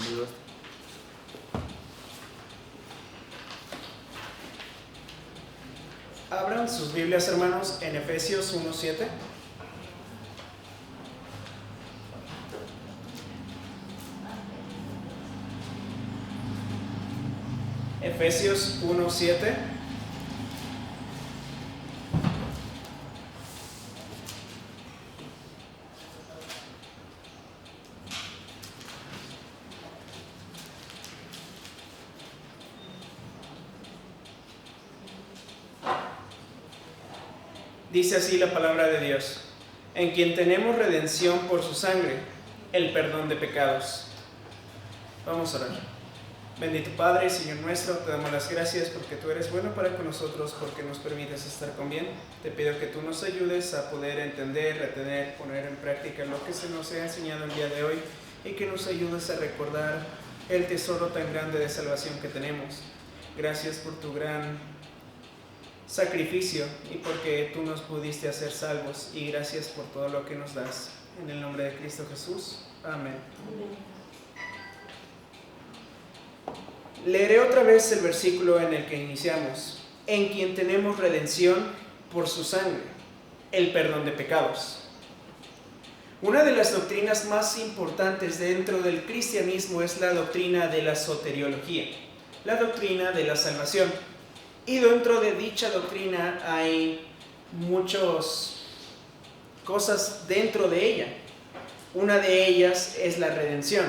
encendido esto. Abran sus Biblias, hermanos, en Efesios 1:7. Efesios 1:7. Dice así la palabra de Dios: en quien tenemos redención por su sangre, el perdón de pecados. Vamos a orar. Bendito Padre, Señor nuestro, te damos las gracias porque tú eres bueno para con nosotros, porque nos permites estar con bien. Te pido que tú nos ayudes a poder entender, retener, poner en práctica lo que se nos ha enseñado el día de hoy, y que nos ayudes a recordar el tesoro tan grande de salvación que tenemos. Gracias por tu gran sacrificio y porque tú nos pudiste hacer salvos, y gracias por todo lo que nos das. En el nombre de Cristo Jesús. Amén. Leeré otra vez el versículo en el que iniciamos: en quien tenemos redención por su sangre, el perdón de pecados. Una de las doctrinas más importantes dentro del cristianismo es la doctrina de la soteriología, la doctrina de la salvación. Y dentro de dicha doctrina hay muchas cosas dentro de ella. Una de ellas es la redención.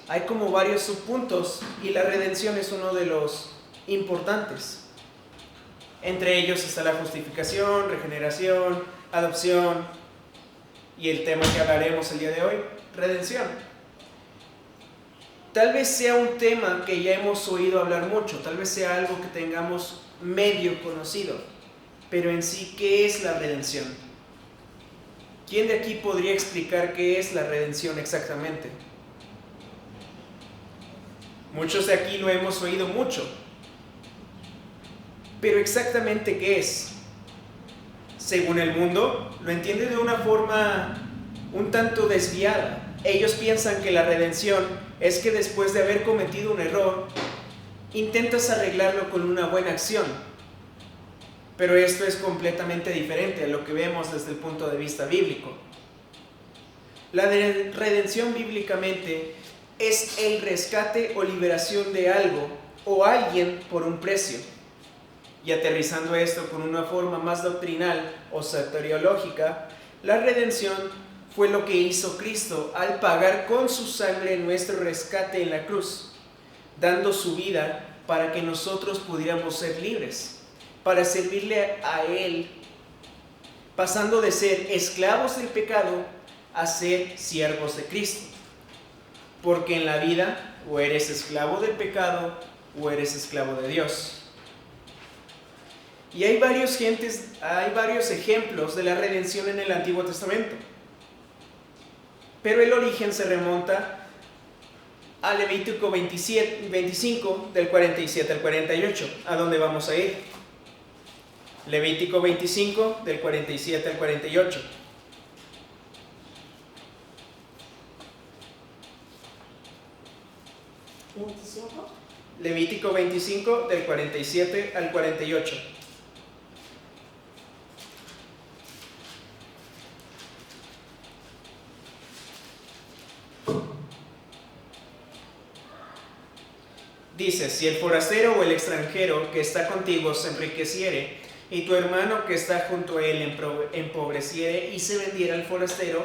Hay como varios subpuntos y la redención es uno de los importantes. Entre ellos está la justificación, regeneración, adopción y el tema que hablaremos el día de hoy, redención. Tal vez sea un tema que ya hemos oído hablar mucho, tal vez sea algo que tengamos medio conocido, pero en sí, ¿qué es la redención? ¿Quién de aquí podría explicar qué es la redención exactamente? Muchos de aquí lo hemos oído mucho, pero exactamente ¿qué es? Según el mundo, lo entiende de una forma un tanto desviada. Ellos piensan que la redención es que después de haber cometido un error, intentas arreglarlo con una buena acción. Pero esto es completamente diferente a lo que vemos desde el punto de vista bíblico. La redención bíblicamente es el rescate o liberación de algo o alguien por un precio. Y aterrizando esto con una forma más doctrinal o soteriológica, la redención fue lo que hizo Cristo al pagar con su sangre nuestro rescate en la cruz, dando su vida para que nosotros pudiéramos ser libres, para servirle a Él, pasando de ser esclavos del pecado a ser siervos de Cristo. Porque en la vida o eres esclavo del pecado o eres esclavo de Dios. Y hay varios ejemplos de la redención en el Antiguo Testamento. Pero el origen se remonta a Levítico 25, del 47 al 48, a donde vamos a ir. Levítico 25, del 47 al 48. Levítico 25, del 47 al 48. Dice: si el forastero o el extranjero que está contigo se enriqueciere, y tu hermano que está junto a él empobreciere, y se vendiera al forastero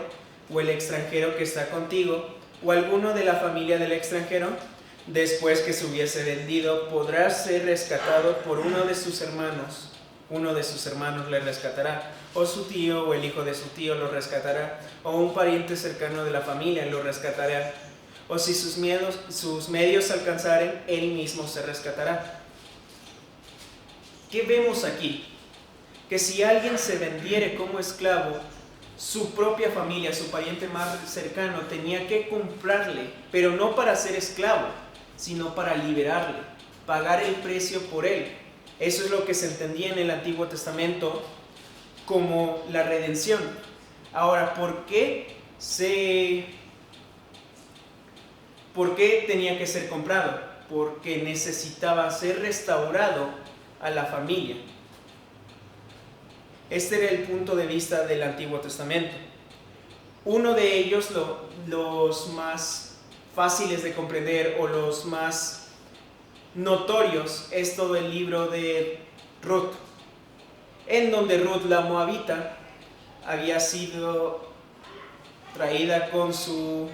o el extranjero que está contigo, o alguno de la familia del extranjero, después que se hubiese vendido, podrá ser rescatado por uno de sus hermanos. Uno de sus hermanos le rescatará, o su tío o el hijo de su tío lo rescatará, o un pariente cercano de la familia lo rescatará. O si sus medios alcanzaren, él mismo se rescatará. ¿Qué vemos aquí? Que si alguien se vendiere como esclavo, su propia familia, su pariente más cercano, tenía que comprarle, pero no para ser esclavo, sino para liberarle, pagar el precio por él. Eso es lo que se entendía en el Antiguo Testamento como la redención. Ahora, ¿por qué se ¿Por qué tenía que ser comprado? Porque necesitaba ser restaurado a la familia. Este era el punto de vista del Antiguo Testamento. Uno de ellos, los más fáciles de comprender o los más notorios, es todo el libro de Ruth, en donde Ruth la moabita había sido traída con su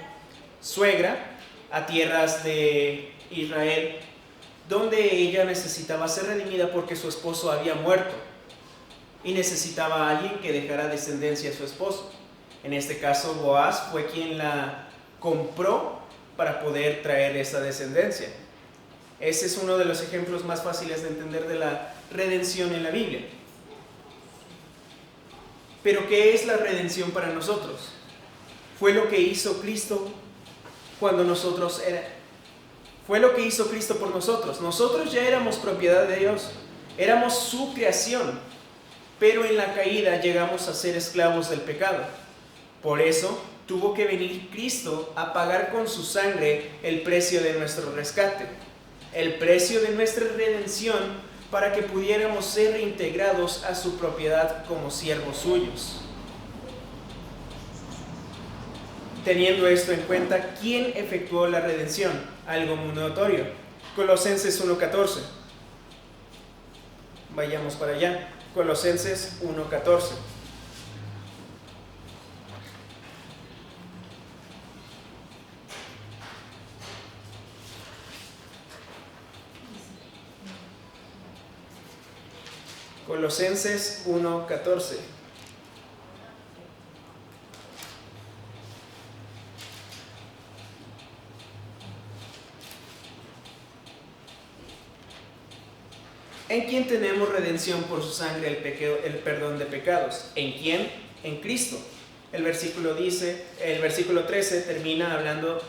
suegra a tierras de Israel, donde ella necesitaba ser redimida porque su esposo había muerto y necesitaba a alguien que dejara descendencia a su esposo. En este caso, Boaz fue quien la compró para poder traer esa descendencia. Ese es uno de los ejemplos más fáciles de entender de la redención en la Biblia. Pero ¿qué es la redención para nosotros? Fue lo que hizo Cristo fue lo que hizo Cristo por nosotros. Nosotros ya éramos propiedad de Dios, éramos su creación, pero en la caída llegamos a ser esclavos del pecado. Por eso tuvo que venir Cristo a pagar con su sangre el precio de nuestro rescate, el precio de nuestra redención, para que pudiéramos ser reintegrados a su propiedad como siervos suyos. Teniendo esto en cuenta, ¿quién efectuó la redención? Algo muy notorio. Colosenses 1:14. Vayamos para allá. Colosenses 1:14. Colosenses 1:14. ¿En quién tenemos redención por su sangre, el perdón de pecados? ¿En quién? En Cristo. El versículo 13 termina hablando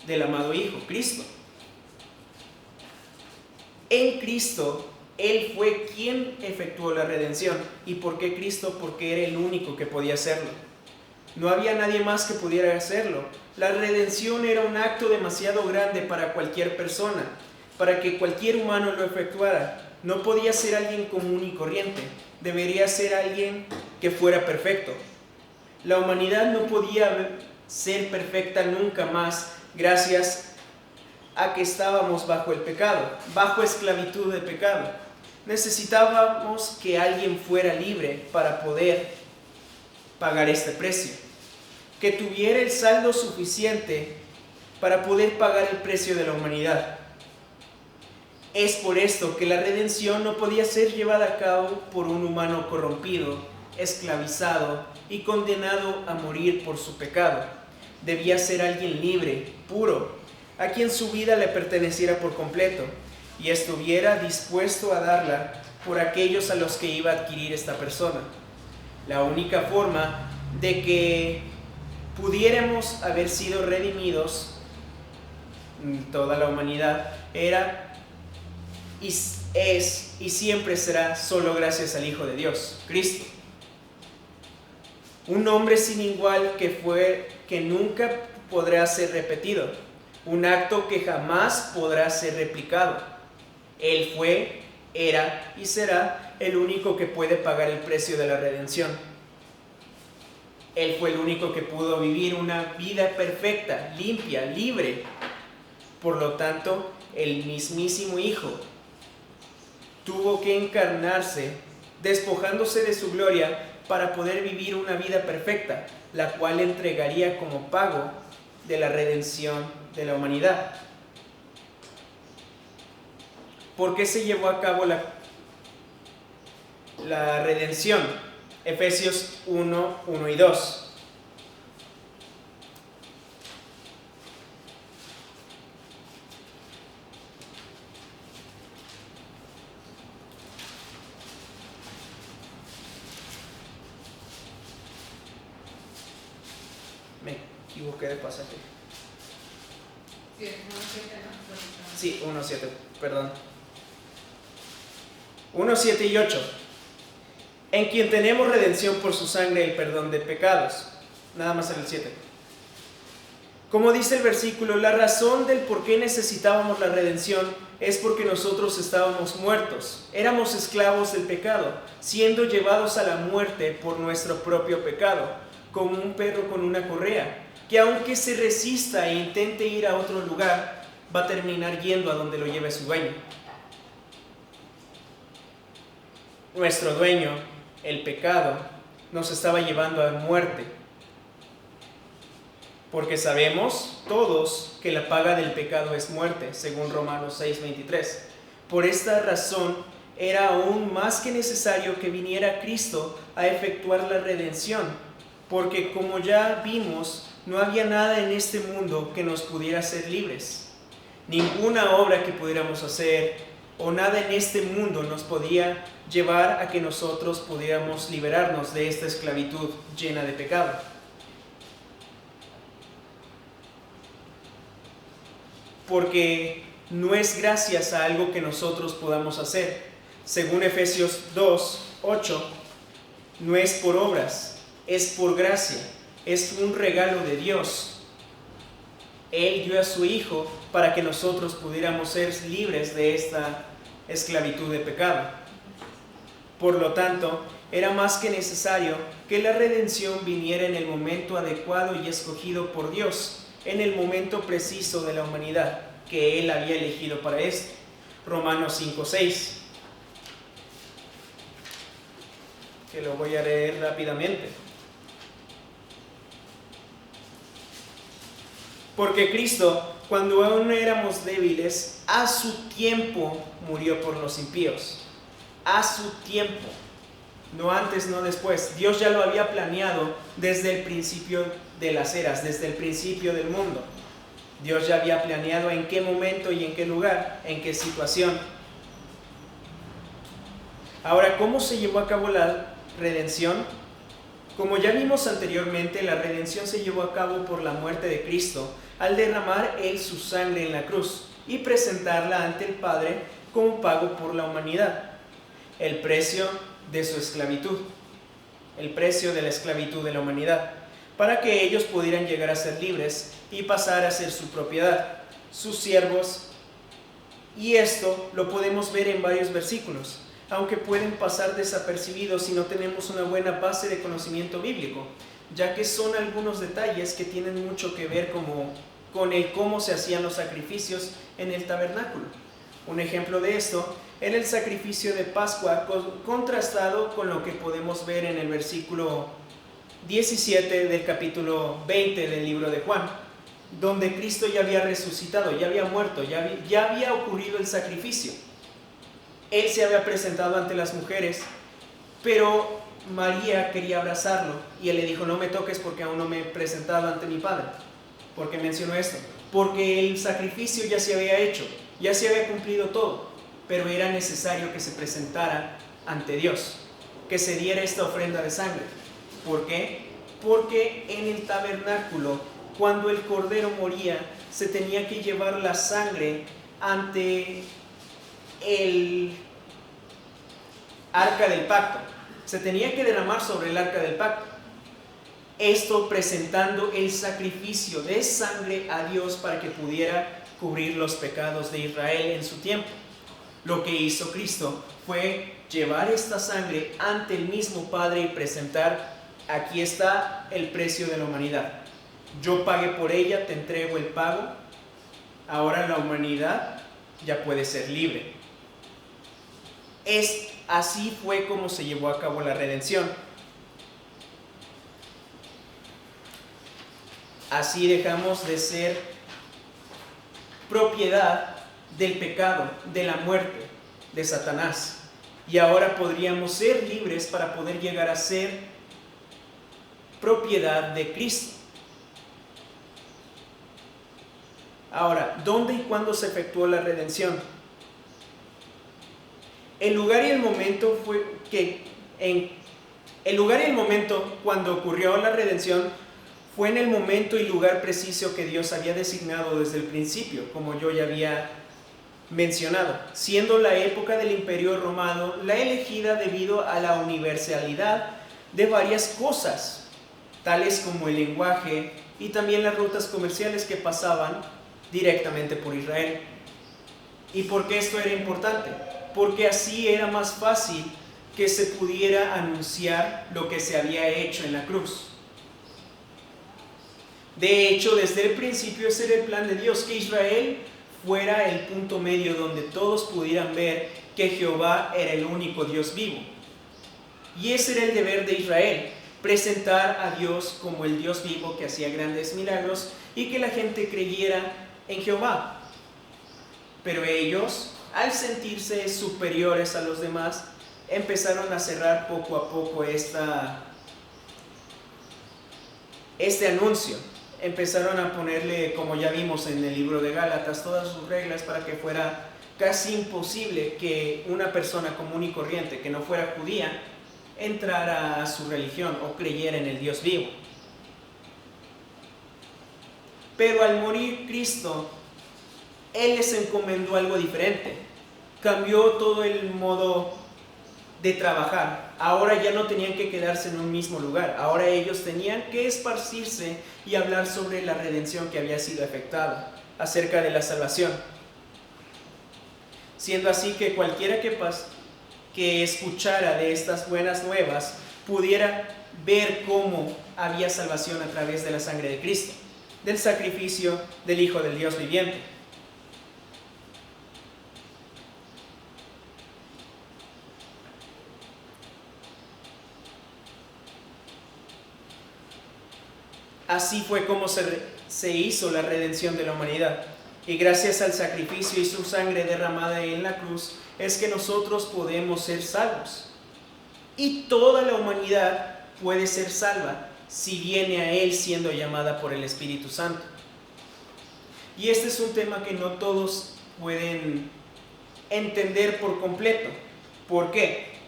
del amado Hijo, Cristo. En Cristo, Él fue quien efectuó la redención. ¿Y por qué Cristo? Porque era el único que podía hacerlo. No había nadie más que pudiera hacerlo. La redención era un acto demasiado grande para cualquier persona, para que cualquier humano lo efectuara. No podía ser alguien común y corriente, debería ser alguien que fuera perfecto. La humanidad no podía ser perfecta nunca más, gracias a que estábamos bajo el pecado, bajo esclavitud de pecado. Necesitábamos que alguien fuera libre para poder pagar este precio, que tuviera el saldo suficiente para poder pagar el precio de la humanidad. Es por esto que la redención no podía ser llevada a cabo por un humano corrompido, esclavizado y condenado a morir por su pecado. Debía ser alguien libre, puro, a quien su vida le perteneciera por completo y estuviera dispuesto a darla por aquellos a los que iba a adquirir esta persona. La única forma de que pudiéramos haber sido redimidos, toda la humanidad, era y es y siempre será solo gracias al Hijo de Dios, Cristo. Un nombre sin igual que nunca podrá ser repetido, un acto que jamás podrá ser replicado. Él fue, era y será el único que puede pagar el precio de la redención. Él fue el único que pudo vivir una vida perfecta, limpia, libre. Por lo tanto, el mismísimo Hijo tuvo que encarnarse, despojándose de su gloria para poder vivir una vida perfecta, la cual entregaría como pago de la redención de la humanidad. ¿Por qué se llevó a cabo la redención? Efesios 1, 1 y 2. Me equivoqué de pasaje. Sí, 1.7, perdón. 1.7 y 8. En quien tenemos redención por su sangre y perdón de pecados. Nada más en el 7. Como dice el versículo, la razón del por qué necesitábamos la redención es porque nosotros estábamos muertos, éramos esclavos del pecado, siendo llevados a la muerte por nuestro propio pecado, como un perro con una correa, que aunque se resista e intente ir a otro lugar, va a terminar yendo a donde lo lleve su dueño. Nuestro dueño, el pecado, nos estaba llevando a muerte, porque sabemos todos que la paga del pecado es muerte, según Romanos 6:23. Por esta razón era aún más que necesario que viniera Cristo a efectuar la redención, porque como ya vimos, no había nada en este mundo que nos pudiera hacer libres. Ninguna obra que pudiéramos hacer o nada en este mundo nos podía llevar a que nosotros pudiéramos liberarnos de esta esclavitud llena de pecado. Porque no es gracias a algo que nosotros podamos hacer. Según Efesios 2:8, no es por obras, es por gracia, es un regalo de Dios. Él dio a su Hijo para que nosotros pudiéramos ser libres de esta esclavitud de pecado. Por lo tanto, era más que necesario que la redención viniera en el momento adecuado y escogido por Dios, en el momento preciso de la humanidad que Él había elegido para esto. Romanos 5:6, que lo voy a leer rápidamente. Porque Cristo, cuando aún éramos débiles, a su tiempo murió por los impíos. A su tiempo, no antes, no después. Dios ya lo había planeado desde el principio de las eras, desde el principio del mundo. Dios ya había planeado en qué momento y en qué lugar, en qué situación. Ahora, ¿cómo se llevó a cabo la redención? Como ya vimos anteriormente, la redención se llevó a cabo por la muerte de Cristo, al derramar Él su sangre en la cruz y presentarla ante el Padre como pago por la humanidad. El precio de su esclavitud, el precio de la esclavitud de la humanidad, para que ellos pudieran llegar a ser libres y pasar a ser su propiedad, sus siervos. Y esto lo podemos ver en varios versículos, aunque pueden pasar desapercibidos si no tenemos una buena base de conocimiento bíblico, ya que son algunos detalles que tienen mucho que ver con el cómo se hacían los sacrificios en el tabernáculo. Un ejemplo de esto era el sacrificio de Pascua, contrastado con lo que podemos ver en el versículo 17 del capítulo 20 del libro de Juan, donde Cristo ya había resucitado, ya había muerto, ya había ocurrido el sacrificio. Él se había presentado ante las mujeres, pero María quería abrazarlo y él le dijo: no me toques porque aún no me he presentado ante mi Padre. ¿Por qué menciono esto? Porque el sacrificio ya se había hecho, ya se había cumplido todo, pero era necesario que se presentara ante Dios, que se diera esta ofrenda de sangre. ¿Por qué? Porque en el tabernáculo, cuando el cordero moría, se tenía que llevar la sangre ante el arca del pacto. Se tenía que derramar sobre el arca del pacto. Esto presentando el sacrificio de sangre a Dios para que pudiera cubrir los pecados de Israel en su tiempo. Lo que hizo Cristo fue llevar esta sangre ante el mismo Padre y presentar: aquí está el precio de la humanidad. Yo pagué por ella, te entrego el pago. Ahora la humanidad ya puede ser libre. Así fue como se llevó a cabo la redención. Así dejamos de ser propiedad del pecado, de la muerte, de Satanás. Y ahora podríamos ser libres para poder llegar a ser propiedad de Cristo. Ahora, ¿dónde y cuándo se efectuó la redención? El lugar y el momento cuando ocurrió la redención fue en el momento y lugar preciso que Dios había designado desde el principio, como yo ya había mencionado, siendo la época del Imperio Romano la elegida debido a la universalidad de varias cosas, tales como el lenguaje, y también las rutas comerciales que pasaban directamente por Israel. ¿Y por qué esto era importante? Porque así era más fácil que se pudiera anunciar lo que se había hecho en la cruz. De hecho, desde el principio ese era el plan de Dios, que Israel fuera el punto medio donde todos pudieran ver que Jehová era el único Dios vivo. Y ese era el deber de Israel, presentar a Dios como el Dios vivo que hacía grandes milagros y que la gente creyera en Jehová. Pero ellos, al sentirse superiores a los demás, empezaron a cerrar poco a poco este anuncio. Empezaron a ponerle, como ya vimos en el libro de Gálatas, todas sus reglas para que fuera casi imposible que una persona común y corriente que no fuera judía entrara a su religión o creyera en el Dios vivo. Pero al morir Cristo, Él les encomendó algo diferente. Cambió todo el modo de trabajar. Ahora ya no tenían que quedarse en un mismo lugar. Ahora ellos tenían que esparcirse y hablar sobre la redención que había sido efectuada, acerca de la salvación. Siendo así que cualquiera que escuchara de estas buenas nuevas pudiera ver cómo había salvación a través de la sangre de Cristo, del sacrificio del Hijo del Dios viviente. Así fue como se hizo la redención de la humanidad. Y gracias al sacrificio y su sangre derramada en la cruz, es que nosotros podemos ser salvos. Y toda la humanidad puede ser salva si viene a Él siendo llamada por el Espíritu Santo. Y este es un tema que no todos pueden entender por completo. ¿Por qué?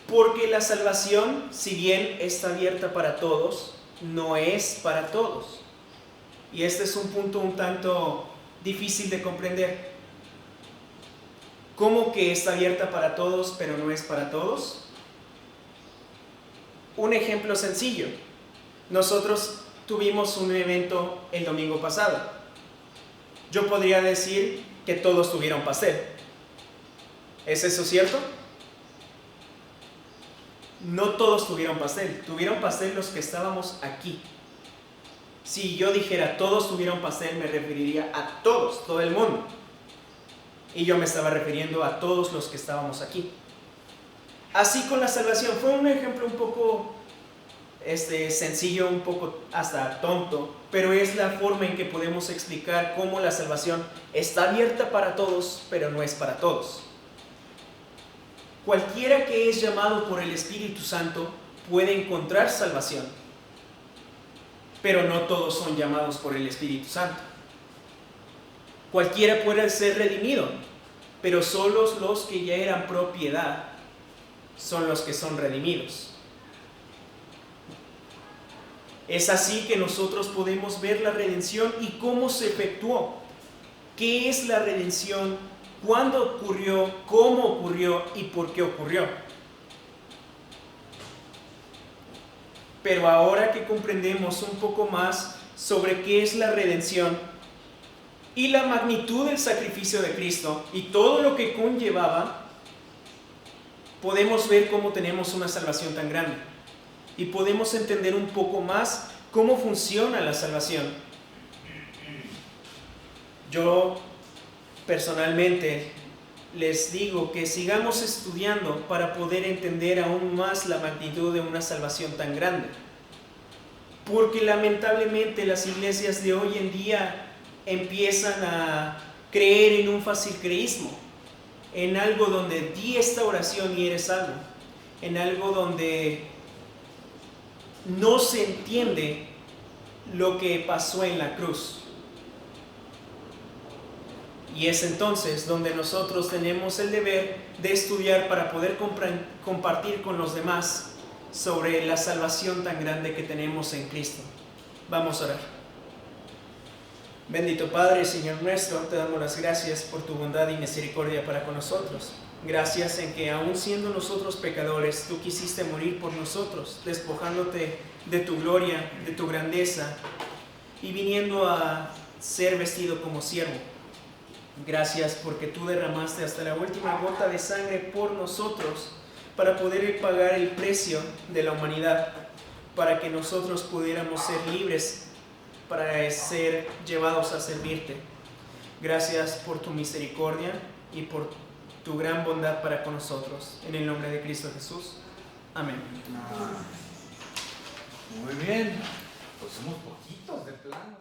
Porque la salvación, si bien está abierta para todos, no es para todos. Y este es un punto un tanto difícil de comprender. ¿Cómo que está abierta para todos, pero no es para todos? Un ejemplo sencillo. Nosotros tuvimos un evento el domingo pasado. Yo podría decir que todos tuvieron pastel. ¿Es eso cierto? No todos tuvieron pastel. Tuvieron pastel los que estábamos aquí. Si yo dijera todos tuvieron pastel, me referiría a todos, todo el mundo. Y yo me estaba refiriendo a todos los que estábamos aquí. Así con la salvación. Fue un ejemplo un poco sencillo, un poco hasta tonto, pero es la forma en que podemos explicar cómo la salvación está abierta para todos, pero no es para todos. Cualquiera que es llamado por el Espíritu Santo puede encontrar salvación, pero no todos son llamados por el Espíritu Santo. Cualquiera puede ser redimido, pero solo los que ya eran propiedad son los que son redimidos. Es así que nosotros podemos ver la redención y cómo se efectuó. ¿Qué es la redención? ¿Cuándo ocurrió? ¿Cómo ocurrió? ¿Y por qué ocurrió? Pero ahora que comprendemos un poco más sobre qué es la redención y la magnitud del sacrificio de Cristo y todo lo que conllevaba, podemos ver cómo tenemos una salvación tan grande y podemos entender un poco más cómo funciona la salvación. Yo personalmente les digo que sigamos estudiando para poder entender aún más la magnitud de una salvación tan grande, porque lamentablemente las iglesias de hoy en día empiezan a creer en un facilcreísmo, en algo donde di esta oración y eres salvo, en algo donde no se entiende lo que pasó en la cruz. Y es entonces donde nosotros tenemos el deber de estudiar para poder compartir con los demás sobre la salvación tan grande que tenemos en Cristo. Vamos a orar. Bendito Padre, Señor nuestro, te damos las gracias por tu bondad y misericordia para con nosotros. Gracias en que aun siendo nosotros pecadores, tú quisiste morir por nosotros, despojándote de tu gloria, de tu grandeza y viniendo a ser vestido como siervo. Gracias porque tú derramaste hasta la última gota de sangre por nosotros para poder pagar el precio de la humanidad, para que nosotros pudiéramos ser libres, para ser llevados a servirte. Gracias por tu misericordia y por tu gran bondad para con nosotros. En el nombre de Cristo Jesús. Amén. Muy bien. Pues somos poquitos de plano.